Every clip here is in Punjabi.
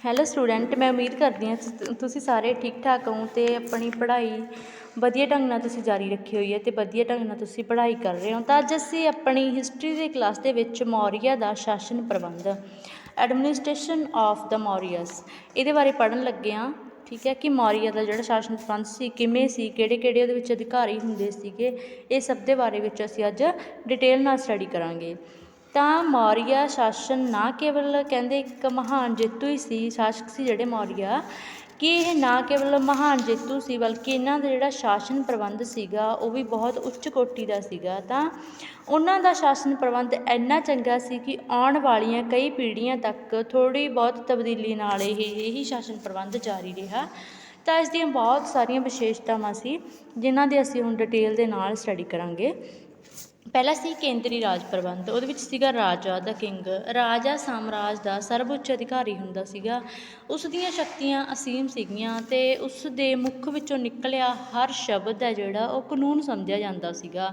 ਹੈਲੋ ਸਟੂਡੈਂਟ, ਮੈਂ ਉਮੀਦ ਕਰਦੀ ਹਾਂ ਤੁਸੀਂ ਸਾਰੇ ਠੀਕ ਠਾਕ ਹੋ ਅਤੇ ਆਪਣੀ ਪੜ੍ਹਾਈ ਵਧੀਆ ਢੰਗ ਨਾਲ ਤੁਸੀਂ ਜਾਰੀ ਰੱਖੀ ਹੋਈ ਹੈ ਅਤੇ ਵਧੀਆ ਢੰਗ ਨਾਲ ਤੁਸੀਂ ਪੜ੍ਹਾਈ ਕਰ ਰਹੇ ਹੋ। ਤਾਂ ਅੱਜ ਅਸੀਂ ਆਪਣੀ ਹਿਸਟਰੀ ਦੀ ਕਲਾਸ ਦੇ ਵਿੱਚ ਮੌਰੀਆ ਦਾ ਸ਼ਾਸਨ ਪ੍ਰਬੰਧ, ਐਡਮਿਨਿਸਟ੍ਰੇਸ਼ਨ ਆਫ ਦਾ ਮੌਰੀਅਸ, ਇਹਦੇ ਬਾਰੇ ਪੜ੍ਹਨ ਲੱਗੇ ਹਾਂ। ਠੀਕ ਹੈ, ਕਿ ਮੌਰੀਆ ਦਾ ਜਿਹੜਾ ਸ਼ਾਸਨ ਪ੍ਰਬੰਧ ਸੀ ਕਿਵੇਂ ਸੀ, ਕਿਹੜੇ ਕਿਹੜੇ ਉਹਦੇ ਵਿੱਚ ਅਧਿਕਾਰੀ ਹੁੰਦੇ ਸੀਗੇ, ਇਹ ਸਭ ਦੇ ਬਾਰੇ ਵਿੱਚ ਅਸੀਂ ਅੱਜ ਡਿਟੇਲ ਨਾਲ ਸਟੱਡੀ ਕਰਾਂਗੇ। ਤਾਂ ਮੌਰੀਆ ਸ਼ਾਸਨ ਨਾ ਕੇਵਲ ਕਹਿੰਦੇ ਇੱਕ ਮਹਾਨ ਜੇਤੂ ਹੀ ਸੀ, ਸ਼ਾਸਕ ਸੀ ਜਿਹੜੇ ਮੌਰੀਆ, ਕਿ ਇਹ ਨਾ ਕੇਵਲ ਮਹਾਨ ਜੇਤੂ ਸੀ ਬਲਕਿ ਇਹਨਾਂ ਦਾ ਜਿਹੜਾ ਸ਼ਾਸਨ ਪ੍ਰਬੰਧ ਸੀਗਾ ਉਹ ਵੀ ਬਹੁਤ ਉੱਚ ਕੋਟੀ ਦਾ ਸੀਗਾ। ਤਾਂ ਉਹਨਾਂ ਦਾ ਸ਼ਾਸਨ ਪ੍ਰਬੰਧ ਇੰਨਾ ਚੰਗਾ ਸੀ ਕਿ ਆਉਣ ਵਾਲੀਆਂ ਕਈ ਪੀੜ੍ਹੀਆਂ ਤੱਕ ਥੋੜ੍ਹੀ ਬਹੁਤ ਤਬਦੀਲੀ ਨਾਲ ਇਹੀ ਸ਼ਾਸਨ ਪ੍ਰਬੰਧ ਜਾਰੀ ਰਿਹਾ। ਤਾਂ ਇਸ ਦੀਆਂ ਬਹੁਤ ਸਾਰੀਆਂ ਵਿਸ਼ੇਸ਼ਤਾਵਾਂ ਸੀ ਜਿਨ੍ਹਾਂ ਦੀ ਅਸੀਂ ਹੁਣ ਡਿਟੇਲ ਦੇ ਨਾਲ ਸਟੱਡੀ ਕਰਾਂਗੇ। ਪਹਿਲਾ ਸੀ ਕੇਂਦਰੀ ਰਾਜ ਪ੍ਰਬੰਧ। ਉਹਦੇ ਵਿੱਚ ਸੀਗਾ ਰਾਜਾ ਦਾ ਕਿੰਗ। ਰਾਜਾ ਸਾਮਰਾਜ ਦਾ ਸਰਵਉੱਚ ਅਧਿਕਾਰੀ ਹੁੰਦਾ ਸੀਗਾ। ਉਸ ਦੀਆਂ ਸ਼ਕਤੀਆਂ ਅਸੀਮ ਸੀਗੀਆਂ ਅਤੇ ਉਸ ਦੇ ਮੁੱਖ ਵਿੱਚੋਂ ਨਿਕਲਿਆ ਹਰ ਸ਼ਬਦ ਹੈ ਜਿਹੜਾ ਉਹ ਕਾਨੂੰਨ ਸਮਝਿਆ ਜਾਂਦਾ ਸੀਗਾ।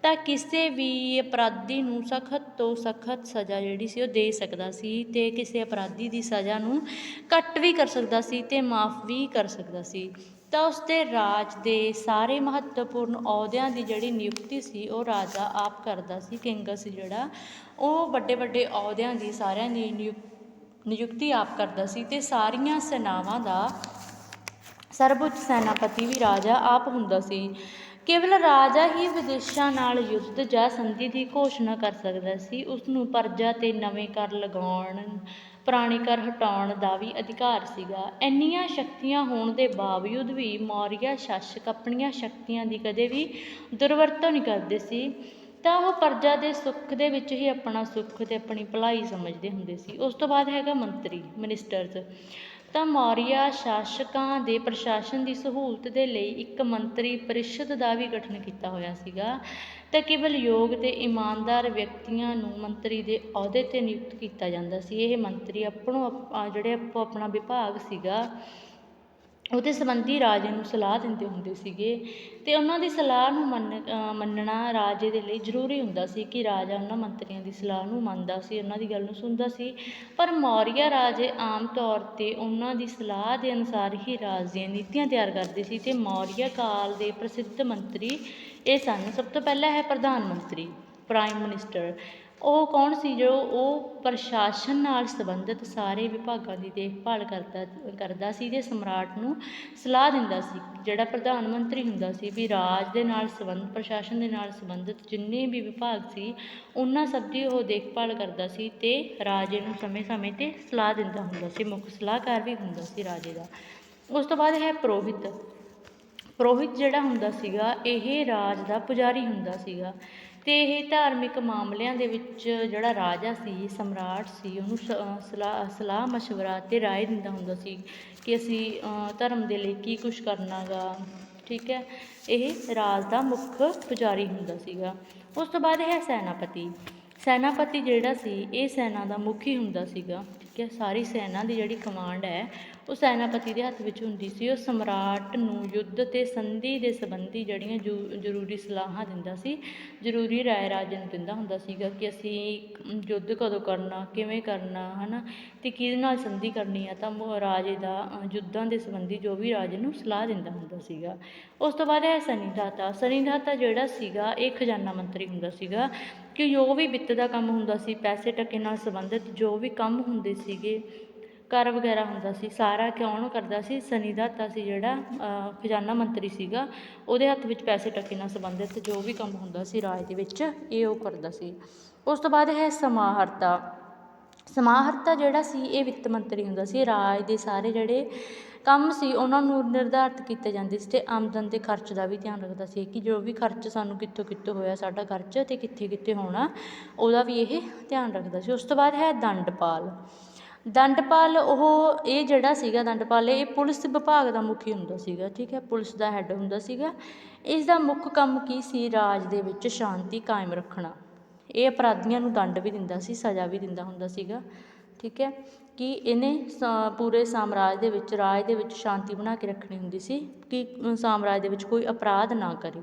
ਤਾਂ ਕਿਸੇ ਵੀ ਅਪਰਾਧੀ ਨੂੰ ਸਖਤ ਤੋਂ ਸਖਤ ਸਜ਼ਾ ਜਿਹੜੀ ਸੀ ਉਹ ਦੇ ਸਕਦਾ ਸੀ ਅਤੇ ਕਿਸੇ ਅਪਰਾਧੀ ਦੀ ਸਜ਼ਾ ਨੂੰ ਘੱਟ ਵੀ ਕਰ ਸਕਦਾ ਸੀ ਅਤੇ ਮਾਫ਼ ਵੀ ਕਰ ਸਕਦਾ ਸੀ। ਤਾਂ ਉਸਦੇ ਰਾਜ ਦੇ ਸਾਰੇ ਮਹੱਤਵਪੂਰਨ ਅਹੁਦਿਆਂ ਦੀ ਜਿਹੜੀ ਨਿਯੁਕਤੀ ਸੀ ਉਹ ਰਾਜਾ ਆਪ ਕਰਦਾ ਸੀ। ਕਿੰਗ ਸੀ ਜਿਹੜਾ ਉਹ ਵੱਡੇ ਵੱਡੇ ਅਹੁਦਿਆਂ ਦੀ ਸਾਰਿਆਂ ਦੀ ਨਿਯੁਕਤੀ ਆਪ ਕਰਦਾ ਸੀ ਅਤੇ ਸਾਰੀਆਂ ਸੈਨਾਵਾਂ ਦਾ ਸਰਵਉੱਚ ਸੈਨਾਪਤੀ ਵੀ ਰਾਜਾ ਆਪ ਹੁੰਦਾ ਸੀ। ਕੇਵਲ ਰਾਜਾ ਹੀ ਵਿਦੇਸ਼ਾਂ ਨਾਲ ਯੁੱਧ ਜਾਂ ਸੰਧੀ ਦੀ ਘੋਸ਼ਣਾ ਕਰ ਸਕਦਾ ਸੀ। ਉਸਨੂੰ ਪਰਜਾ 'ਤੇ ਨਵੇਂ ਕਰ ਲਗਾਉਣ, ਪੁਰਾਣੇ ਕਰ ਹਟਾਉਣ ਦਾ ਵੀ ਅਧਿਕਾਰ ਸੀਗਾ। ਇੰਨੀਆਂ ਸ਼ਕਤੀਆਂ ਹੋਣ ਦੇ ਬਾਵਜੂਦ ਵੀ ਮੌਰੀਆ ਸ਼ਾਸਕ ਆਪਣੀਆਂ ਸ਼ਕਤੀਆਂ ਦੀ ਕਦੇ ਵੀ ਦੁਰਵਰਤੋਂ ਨਹੀਂ ਕਰਦੇ ਸੀ। ਤਾਂ ਉਹ ਪਰਜਾ ਦੇ ਸੁੱਖ ਦੇ ਵਿੱਚ ਹੀ ਆਪਣਾ ਸੁੱਖ ਅਤੇ ਆਪਣੀ ਭਲਾਈ ਸਮਝਦੇ ਹੁੰਦੇ ਸੀ। ਉਸ ਤੋਂ ਬਾਅਦ ਹੈਗਾ ਮੰਤਰੀ, ਮਿਨਿਸਟਰਸ। ਤਾਂ ਮੌਰੀਆ ਸ਼ਾਸਕਾਂ ਦੇ ਪ੍ਰਸ਼ਾਸਨ ਦੀ ਸਹੂਲਤ ਦੇ ਲਈ ਇੱਕ ਮੰਤਰੀ ਪਰਿਸ਼ਦ ਦਾ ਵੀ ਗਠਨ ਕੀਤਾ ਹੋਇਆ ਸੀਗਾ। ਤਾਂ ਕੇਵਲ ਯੋਗ ਅਤੇ ਇਮਾਨਦਾਰ ਵਿਅਕਤੀਆਂ ਨੂੰ ਮੰਤਰੀ ਦੇ ਅਹੁਦੇ 'ਤੇ ਨਿਯੁਕਤ ਕੀਤਾ ਜਾਂਦਾ ਸੀ। ਇਹ ਮੰਤਰੀ ਜਿਹੜੇ ਆਪਣਾ ਵਿਭਾਗ ਸੀਗਾ ਉਹਦੇ ਸੰਬੰਧੀ ਰਾਜੇ ਨੂੰ ਸਲਾਹ ਦਿੰਦੇ ਹੁੰਦੇ ਸੀਗੇ ਅਤੇ ਉਹਨਾਂ ਦੀ ਸਲਾਹ ਨੂੰ ਮੰਨਣਾ ਰਾਜੇ ਦੇ ਲਈ ਜ਼ਰੂਰੀ ਹੁੰਦਾ ਸੀ ਕਿ ਰਾਜਾ ਉਹਨਾਂ ਮੰਤਰੀਆਂ ਦੀ ਸਲਾਹ ਨੂੰ ਮੰਨਦਾ ਸੀ, ਉਹਨਾਂ ਦੀ ਗੱਲ ਨੂੰ ਸੁਣਦਾ ਸੀ। ਪਰ ਮੌਰੀਆ ਰਾਜੇ ਆਮ ਤੌਰ 'ਤੇ ਉਹਨਾਂ ਦੀ ਸਲਾਹ ਦੇ ਅਨੁਸਾਰ ਹੀ ਰਾਜ ਦੀਆਂ ਨੀਤੀਆਂ ਤਿਆਰ ਕਰਦੇ ਸੀ। ਅਤੇ ਮੌਰੀਆ ਕਾਲ ਦੇ ਪ੍ਰਸਿੱਧ ਮੰਤਰੀ ਇਹ ਸਨ। ਸਭ ਤੋਂ ਪਹਿਲਾਂ ਹੈ ਪ੍ਰਧਾਨ ਮੰਤਰੀ, ਪ੍ਰਾਈਮ ਮਿਨਿਸਟਰ। ਉਹ ਕੌਣ ਸੀ? ਜੋ ਉਹ ਪ੍ਰਸ਼ਾਸਨ ਨਾਲ ਸੰਬੰਧਿਤ ਸਾਰੇ ਵਿਭਾਗਾਂ ਦੀ ਦੇਖਭਾਲ ਕਰਦਾ ਸੀ ਅਤੇ ਸਮਰਾਟ ਨੂੰ ਸਲਾਹ ਦਿੰਦਾ ਸੀ। ਜਿਹੜਾ ਪ੍ਰਧਾਨ ਮੰਤਰੀ ਹੁੰਦਾ ਸੀ ਵੀ ਰਾਜ ਦੇ ਨਾਲ ਪ੍ਰਸ਼ਾਸਨ ਦੇ ਨਾਲ ਸੰਬੰਧਿਤ ਜਿੰਨੇ ਵੀ ਵਿਭਾਗ ਸੀ ਉਹਨਾਂ ਸਭ ਦੀ ਉਹ ਦੇਖਭਾਲ ਕਰਦਾ ਸੀ ਅਤੇ ਰਾਜੇ ਨੂੰ ਸਮੇਂ ਸਮੇਂ 'ਤੇ ਸਲਾਹ ਦਿੰਦਾ ਹੁੰਦਾ ਸੀ। ਮੁੱਖ ਸਲਾਹਕਾਰ ਵੀ ਹੁੰਦਾ ਸੀ ਰਾਜੇ ਦਾ। ਉਸ ਤੋਂ ਬਾਅਦ ਹੈ ਪੁਰੋਹਿਤ। ਪੁਰੋਹਿਤ ਜਿਹੜਾ ਹੁੰਦਾ ਸੀਗਾ ਇਹ ਰਾਜ ਦਾ ਪੁਜਾਰੀ ਹੁੰਦਾ ਸੀਗਾ ਅਤੇ ਇਹ ਧਾਰਮਿਕ ਮਾਮਲਿਆਂ ਦੇ ਵਿੱਚ ਜਿਹੜਾ ਰਾਜਾ ਸੀ, ਸਮਰਾਟ ਸੀ, ਉਹਨੂੰ ਸਲਾਹ ਮਸ਼ਵਰਾ ਅਤੇ ਰਾਏ ਦਿੰਦਾ ਹੁੰਦਾ ਸੀ ਕਿ ਅਸੀਂ ਧਰਮ ਦੇ ਲਈ ਕੀ ਕੁਛ ਕਰਨਾ ਗਾ। ਠੀਕ ਹੈ, ਇਹ ਰਾਜ ਦਾ ਮੁੱਖ ਪੁਜਾਰੀ ਹੁੰਦਾ ਸੀਗਾ। ਉਸ ਤੋਂ ਬਾਅਦ ਹੈ ਸੈਨਾਪਤੀ। ਸੈਨਾਪਤੀ ਜਿਹੜਾ ਸੀ ਇਹ ਸੈਨਾ ਦਾ ਮੁਖੀ ਹੁੰਦਾ ਸੀਗਾ। ਠੀਕ ਹੈ, ਸਾਰੀ ਸੈਨਾ ਦੀ ਜਿਹੜੀ ਕਮਾਂਡ ਹੈ ਉਹ ਸੈਨਾਪਤੀ ਦੇ ਹੱਥ ਵਿੱਚ ਹੁੰਦੀ ਸੀ। ਉਹ ਸਮਰਾਟ ਨੂੰ ਯੁੱਧ ਅਤੇ ਸੰਧੀ ਦੇ ਸੰਬੰਧੀ ਜਿਹੜੀਆਂ ਜ਼ਰੂਰੀ ਸਲਾਹਾਂ ਦਿੰਦਾ ਸੀ, ਜ਼ਰੂਰੀ ਰਾਏ ਰਾਜੇ ਨੂੰ ਦਿੰਦਾ ਹੁੰਦਾ ਸੀਗਾ ਕਿ ਅਸੀਂ ਯੁੱਧ ਕਦੋਂ ਕਰਨਾ, ਕਿਵੇਂ ਕਰਨਾ, ਹੈ ਨਾ, ਅਤੇ ਕਿਹਦੇ ਨਾਲ ਸੰਧੀ ਕਰਨੀ ਆ। ਤਾਂ ਰਾਜੇ ਦਾ ਯੁੱਧਾਂ ਦੇ ਸੰਬੰਧੀ ਜੋ ਵੀ ਰਾਜੇ ਨੂੰ ਸਲਾਹ ਦਿੰਦਾ ਹੁੰਦਾ ਸੀਗਾ। ਉਸ ਤੋਂ ਬਾਅਦ ਹੈ ਸੈਨੀਦਾਤਾ। ਸੈਨੀਦਾਤਾ ਜਿਹੜਾ ਸੀਗਾ ਇਹ ਖਜ਼ਾਨਾ ਮੰਤਰੀ ਹੁੰਦਾ ਸੀਗਾ ਕਿ ਜੋ ਵੀ ਵਿੱਤ ਦਾ ਕੰਮ ਹੁੰਦਾ ਸੀ, ਪੈਸੇ ਟਕੇ ਨਾਲ ਸੰਬੰਧਿਤ ਜੋ ਵੀ ਕੰਮ ਹੁੰਦੇ ਸੀਗੇ, ਕਰ ਵਗੈਰਾ ਹੁੰਦਾ ਸੀ, ਸਾਰਾ ਕੌਣ ਕਰਦਾ ਸੀ? ਸੈਨੀਦਾਤਾ ਸੀ ਜਿਹੜਾ ਖਜ਼ਾਨਾ ਮੰਤਰੀ ਸੀਗਾ। ਉਹਦੇ ਹੱਥ ਵਿੱਚ ਪੈਸੇ ਟਕੇ ਨਾਲ ਸੰਬੰਧਿਤ ਜੋ ਵੀ ਕੰਮ ਹੁੰਦਾ ਸੀ ਰਾਜ ਦੇ ਵਿੱਚ ਇਹ ਉਹ ਕਰਦਾ ਸੀ। ਉਸ ਤੋਂ ਬਾਅਦ ਹੈ ਸਮਾਹਰਤਾ। ਸਮਾਹਰਤਾ ਜਿਹੜਾ ਸੀ ਇਹ ਵਿੱਤ ਮੰਤਰੀ ਹੁੰਦਾ ਸੀ। ਰਾਜ ਦੇ ਸਾਰੇ ਜਿਹੜੇ ਕੰਮ ਸੀ ਉਹਨਾਂ ਨੂੰ ਨਿਰਧਾਰਿਤ ਕੀਤੇ ਜਾਂਦੇ ਸੀ ਅਤੇ ਆਮਦਨ ਦੇ ਖਰਚ ਦਾ ਵੀ ਧਿਆਨ ਰੱਖਦਾ ਸੀ ਕਿ ਜੋ ਵੀ ਖਰਚ ਸਾਨੂੰ ਕਿੱਥੋਂ ਕਿੱਥੋਂ ਹੋਇਆ ਸਾਡਾ ਖਰਚ ਅਤੇ ਕਿੱਥੇ ਕਿੱਥੇ ਹੋਣਾ ਉਹਦਾ ਵੀ ਇਹ ਧਿਆਨ ਰੱਖਦਾ ਸੀ। ਉਸ ਤੋਂ ਬਾਅਦ ਹੈ ਦੰਡਪਾਲ। ਦੰਡਪਾਲ ਇਹ ਜਿਹੜਾ ਸੀਗਾ ਦੰਡਪਾਲ ਇਹ ਪੁਲਿਸ ਵਿਭਾਗ ਦਾ ਮੁਖੀ ਹੁੰਦਾ ਸੀਗਾ। ਠੀਕ ਹੈ, ਪੁਲਿਸ ਦਾ ਹੈੱਡ ਹੁੰਦਾ ਸੀਗਾ। ਇਸ ਦਾ ਮੁੱਖ ਕੰਮ ਕੀ ਸੀ? ਰਾਜ ਦੇ ਵਿੱਚ ਸ਼ਾਂਤੀ ਕਾਇਮ ਰੱਖਣਾ। ਇਹ ਅਪਰਾਧੀਆਂ ਨੂੰ ਦੰਡ ਵੀ ਦਿੰਦਾ ਸੀ, ਸਜ਼ਾ ਵੀ ਦਿੰਦਾ ਹੁੰਦਾ ਸੀਗਾ। ਠੀਕ ਹੈ, ਕਿ ਇਹਨੇ ਪੂਰੇ ਸਾਮਰਾਜ ਦੇ ਵਿੱਚ ਰਾਜ ਦੇ ਵਿੱਚ ਸ਼ਾਂਤੀ ਬਣਾ ਕੇ ਰੱਖਣੀ ਹੁੰਦੀ ਸੀ ਕਿ ਸਾਮਰਾਜ ਦੇ ਵਿੱਚ ਕੋਈ ਅਪਰਾਧ ਨਾ ਕਰੇ।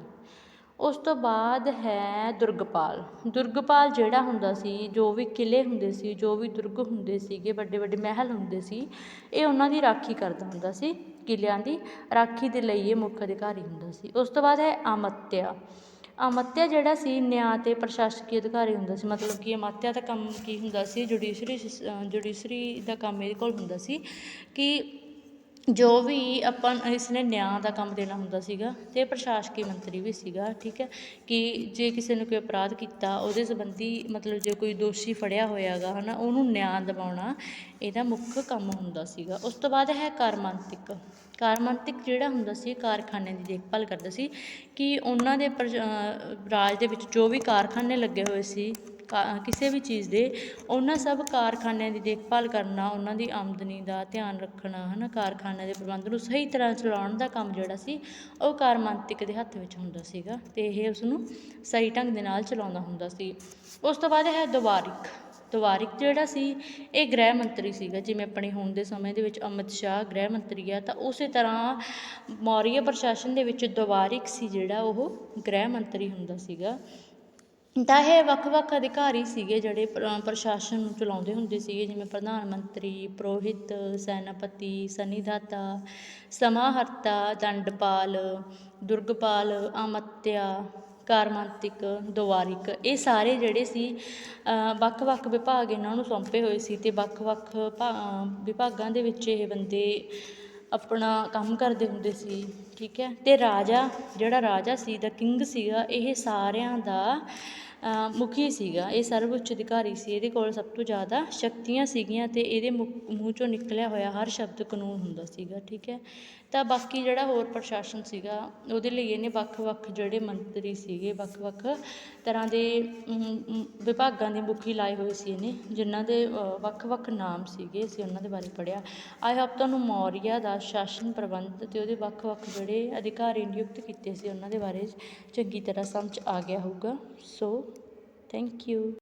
ਉਸ ਤੋਂ ਬਾਅਦ ਹੈ ਦੁਰਗਪਾਲ। ਦੁਰਗਪਾਲ ਜਿਹੜਾ ਹੁੰਦਾ ਸੀ, ਜੋ ਵੀ ਕਿਲ੍ਹੇ ਹੁੰਦੇ ਸੀ, ਜੋ ਵੀ ਦੁਰਗ ਹੁੰਦੇ ਸੀਗੇ, ਵੱਡੇ ਵੱਡੇ ਮਹਿਲ ਹੁੰਦੇ ਸੀ, ਇਹ ਉਹਨਾਂ ਦੀ ਰਾਖੀ ਕਰਦਾ ਹੁੰਦਾ ਸੀ। ਕਿਲ੍ਹਿਆਂ ਦੀ ਰਾਖੀ ਦੇ ਲਈ ਇਹ ਮੁੱਖ ਅਧਿਕਾਰੀ ਹੁੰਦਾ ਸੀ। ਉਸ ਤੋਂ ਬਾਅਦ ਹੈ ਅਮਾਤਿਆ। ਅਮਾਤਿਆ ਜਿਹੜਾ ਸੀ ਨਿਆਂ ਅਤੇ ਪ੍ਰਸ਼ਾਸਕੀ ਅਧਿਕਾਰੀ ਹੁੰਦਾ ਸੀ। ਮਤਲਬ ਕਿ ਅਮਾਤਿਆ ਦਾ ਕੰਮ ਕੀ ਹੁੰਦਾ ਸੀ, ਜੁਡੀਸ਼ਰੀ ਦਾ ਕੰਮ ਇਹਦੇ ਕੋਲ ਹੁੰਦਾ ਸੀ ਕਿ ਜੋ ਵੀ ਆਪਾਂ ਇਸਨੇ ਨਿਆਂ ਦਾ ਕੰਮ ਦੇਣਾ ਹੁੰਦਾ ਸੀਗਾ। ਅਤੇ ਪ੍ਰਸ਼ਾਸਕੀ ਮੰਤਰੀ ਵੀ ਸੀਗਾ, ਠੀਕ ਹੈ, ਕਿ ਜੇ ਕਿਸੇ ਨੇ ਕੋਈ ਅਪਰਾਧ ਕੀਤਾ ਉਹਦੇ ਸੰਬੰਧੀ, ਮਤਲਬ ਜੇ ਕੋਈ ਦੋਸ਼ੀ ਫੜਿਆ ਹੋਇਆ ਗਾ ਹੈ ਨਾ, ਉਹਨੂੰ ਨਿਆਂ ਦਿਵਾਉਣਾ ਇਹਦਾ ਮੁੱਖ ਕੰਮ ਹੁੰਦਾ ਸੀਗਾ। ਉਸ ਤੋਂ ਬਾਅਦ ਹੈ ਕਾਰਮੰਤਕ। ਕਾਰਮੰਤਕ ਜਿਹੜਾ ਹੁੰਦਾ ਸੀ, ਕਾਰਖਾਨਿਆਂ ਦੀ ਦੇਖਭਾਲ ਕਰਦਾ ਸੀ ਕਿ ਉਹਨਾਂ ਦੇ ਰਾਜ ਦੇ ਵਿੱਚ ਜੋ ਵੀ ਕਾਰਖਾਨੇ ਲੱਗੇ ਹੋਏ ਸੀ ਕਿਸੇ ਵੀ ਚੀਜ਼ ਦੇ, ਉਹਨਾਂ ਸਭ ਕਾਰਖਾਨਿਆਂ ਦੀ ਦੇਖਭਾਲ ਕਰਨਾ, ਉਹਨਾਂ ਦੀ ਆਮਦਨੀ ਦਾ ਧਿਆਨ ਰੱਖਣਾ, ਹੈ ਨਾ, ਕਾਰਖਾਨਿਆਂ ਦੇ ਪ੍ਰਬੰਧ ਨੂੰ ਸਹੀ ਤਰ੍ਹਾਂ ਚਲਾਉਣ ਦਾ ਕੰਮ ਜਿਹੜਾ ਸੀ ਉਹ ਕਾਰਮੰਤਕ ਦੇ ਹੱਥ ਵਿੱਚ ਹੁੰਦਾ ਸੀਗਾ, ਅਤੇ ਇਹ ਉਸਨੂੰ ਸਹੀ ਢੰਗ ਦੇ ਨਾਲ ਚਲਾਉਂਦਾ ਹੁੰਦਾ ਸੀ। ਉਸ ਤੋਂ ਬਾਅਦ ਹੈ ਦਵਾਰਿਕ। ਦਵਾਰਿਕ ਜਿਹੜਾ ਸੀ ਇਹ ਗ੍ਰਹਿ ਮੰਤਰੀ ਸੀਗਾ। ਜਿਵੇਂ ਆਪਣੇ ਹੁਣ ਦੇ ਸਮੇਂ ਦੇ ਵਿੱਚ ਅਮਿਤ ਸ਼ਾਹ ਗ੍ਰਹਿ ਮੰਤਰੀ ਆ, ਤਾਂ ਉਸੇ ਤਰ੍ਹਾਂ ਮੌਰੀਆ ਪ੍ਰਸ਼ਾਸਨ ਦੇ ਵਿੱਚ ਦਵਾਰਿਕ ਸੀ ਜਿਹੜਾ, ਉਹ ਗ੍ਰਹਿ ਮੰਤਰੀ ਹੁੰਦਾ ਸੀਗਾ। ਤਾਂ ਇਹ ਵੱਖ ਵੱਖ ਅਧਿਕਾਰੀ ਸੀਗੇ ਜਿਹੜੇ ਪ੍ਰਸ਼ਾਸਨ ਨੂੰ ਚਲਾਉਂਦੇ ਹੁੰਦੇ ਸੀਗੇ, ਜਿਵੇਂ ਪ੍ਰਧਾਨ ਮੰਤਰੀ, ਪ੍ਰੋਹਿਤ, ਸੈਨਾਪਤੀ, ਸਨਿਧਾਤਾ, ਸਮਾਹਰਤਾ, ਦੰਡਪਾਲ, ਦੁਰਗਪਾਲ, ਅਮਾਤਿਆ, ਕਾਰਮੰਤਕ, ਦਵਾਰਿਕ। ਇਹ ਸਾਰੇ ਜਿਹੜੇ ਸੀ ਵੱਖ ਵੱਖ ਵਿਭਾਗ ਇਹਨਾਂ ਨੂੰ ਸੌਂਪੇ ਹੋਏ ਸੀ, ਅਤੇ ਵੱਖ ਵੱਖ ਵਿਭਾਗਾਂ ਦੇ ਵਿੱਚ ਇਹ ਬੰਦੇ ਆਪਣਾ ਕੰਮ ਕਰਦੇ ਹੁੰਦੇ ਸੀ, ਠੀਕ ਹੈ। ਅਤੇ ਰਾਜਾ, ਜਿਹੜਾ ਰਾਜਾ ਸੀ, ਦਾ ਕਿੰਗ ਸੀਗਾ, ਇਹ ਸਾਰਿਆਂ ਦਾ ਮੁਖੀ ਸੀਗਾ, ਇਹ ਸਰਵ ਉੱਚ ਅਧਿਕਾਰੀ ਸੀ। ਇਹਦੇ ਕੋਲ ਸਭ ਤੋਂ ਜ਼ਿਆਦਾ ਸ਼ਕਤੀਆਂ ਸੀਗੀਆਂ, ਅਤੇ ਇਹਦੇ ਮੂੰਹ 'ਚੋਂ ਨਿਕਲਿਆ ਹੋਇਆ ਹਰ ਸ਼ਬਦ ਕਾਨੂੰਨ ਹੁੰਦਾ ਸੀਗਾ, ਠੀਕ ਹੈ। ਤਾਂ ਬਾਕੀ ਜਿਹੜਾ ਹੋਰ ਪ੍ਰਸ਼ਾਸਨ ਸੀਗਾ ਉਹਦੇ ਲਈ ਇਹਨੇ ਵੱਖ ਵੱਖ ਜਿਹੜੇ ਮੰਤਰੀ ਸੀਗੇ, ਵੱਖ ਵੱਖ ਤਰ੍ਹਾਂ ਦੇ ਵਿਭਾਗਾਂ ਦੇ ਮੁਖੀ ਲਾਏ ਹੋਏ ਸੀ ਇਹਨੇ, ਜਿਨ੍ਹਾਂ ਦੇ ਵੱਖ ਵੱਖ ਨਾਮ ਸੀਗੇ। ਅਸੀਂ ਉਹਨਾਂ ਦੇ ਬਾਰੇ ਪੜ੍ਹਿਆ। ਆਈ ਹੋਪ ਤੁਹਾਨੂੰ ਮੌਰੀਆ ਦਾ ਸ਼ਾਸਨ ਪ੍ਰਬੰਧ ਅਤੇ ਉਹਦੇ ਵੱਖ ਵੱਖ ਜਿਹੜੇ ਅਧਿਕਾਰੀ ਨਿਯੁਕਤ ਕੀਤੇ ਸੀ ਉਹਨਾਂ ਦੇ ਬਾਰੇ ਚੰਗੀ ਤਰ੍ਹਾਂ ਸਮਝ ਆ ਗਿਆ ਹੋਊਗਾ। So thank you.